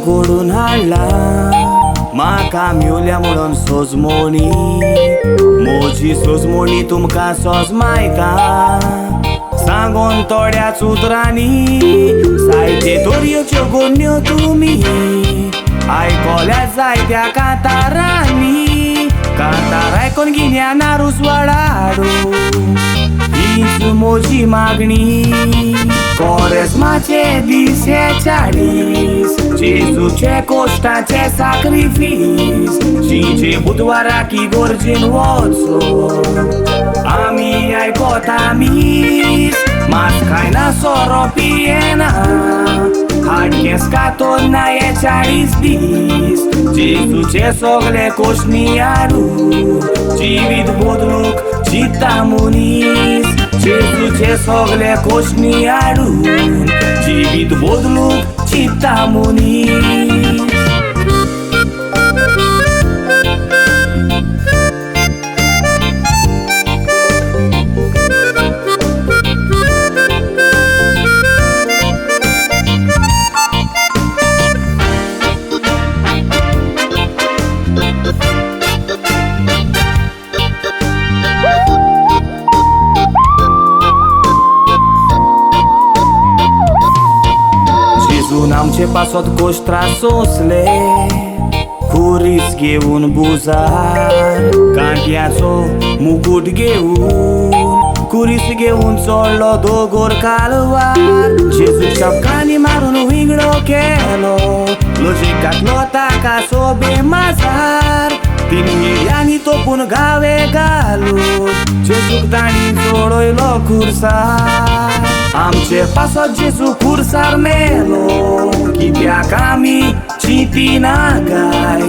कोडून हाडला म्हाका मेवल्या म्हणून सोजमोणी मोजी सोजमोणी तुमकां सोज मायता सांगून थोड्याच उतरांनी सायते तोरयोच्यो गोन्यो तुमी आयकोल्या जायत्या कांतारांनी कांतार आयकोन गिन्या नारूस वाडाडू हीच मोजी मागणी कोरेस्माचे दीस हे 40 जेजूचे कोश्टाचे साक्रिफीस शिंचे बुधवारा की गोरजेन वचो आमी आयकोता मीस मास खायना सोरो पियेना हाडकेस कातोन ना हे 40 दीस जेजूचे सोगले कोश्टनी हाडू जिवीत बदलूंक चित्ता मनीस जेजूचे सोगले कोश्टनी हाडून जिवीत बदलूंक चित्ता मनीस आमचे पासत कोश्ट्रा सोसले खुरीस घेऊन बुजार कांट्याचो मुकुट घेऊन खुरीस घेऊन चोडलो दोगोर कालवार जेजूच्या कानी मारून विंगडो केलो लोजीक घातलो ताका सोबे माजार 3 हिळ्यांनी तोपून गावे घालून जेजूक ताणी जोडयलो खुर्सार आमचे पासत जेजू खुर्सार मेलो कित्याक आमी चिंतिना काय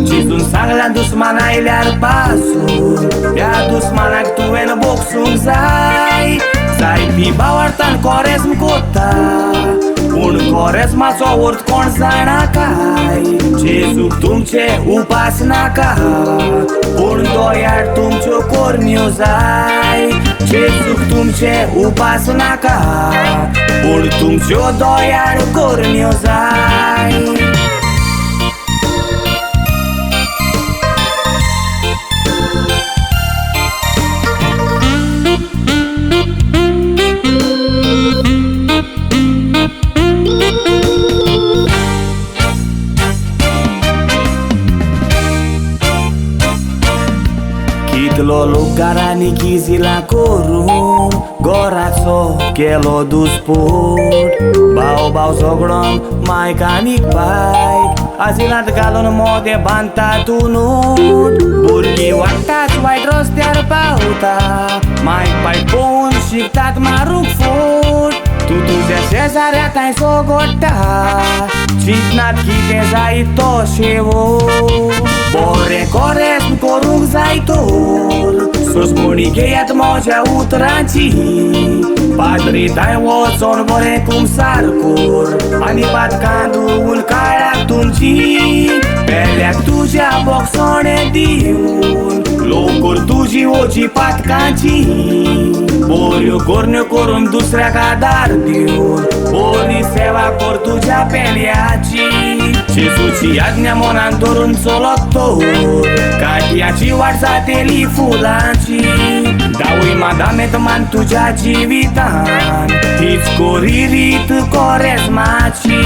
जेजून सांगला दुस्मान आयल्यार पासून त्या दुस्मानाक तुवें बोगसूंक जाय जायती भावार्थान कोरेज्म कोत्ता पूण कोरेज्माचो अर्थ कोण जाणा काय जेजूक तुमचे उपास नाका पूण दोयार तुमच्यो कोरन्यो जाय जेजूक तुमचे उपास नाका पूण तुमच्यो दोयार कोरन्यो जाय कितलो लोक घरांनी किजिला करून घराचो केलो दुस्फोट भाव भाव झगडोन मायक आनीक बायक आजिलांत घालून मोदे बांदता तूं नोट भुरगीं वाडटात वायट रस्त्यार पावता मायक पायट पळोवन शिकतात मारूंक फोट तूं तुज्या शेजाऱ्या तांय सोगोडटा चिंतनात कितें जायत तो शेवो बरें कोरेज्म करूंक जाय तर सोजमोणी घेयात म्हज्या उतरांची पाद्री थंय वचोन बरें कुमसार कोर आनी भात कांदून काळाक तुमची पेल्याक तुज्या बोगसोणे दिवन लोकर तुजी ओजी पातकांची बऱ्यो कोरन्यो करून दुसऱ्याक आदार दिवन बरी सेवा कर तुज्या पेल्याची जेजूची आज्ञा मनान धरून चलत तर काट्याची वाट जातेली फुलांची दावय मादामेत मान तुज्या जिवितान हीच कोरी रीत कोरेज्माची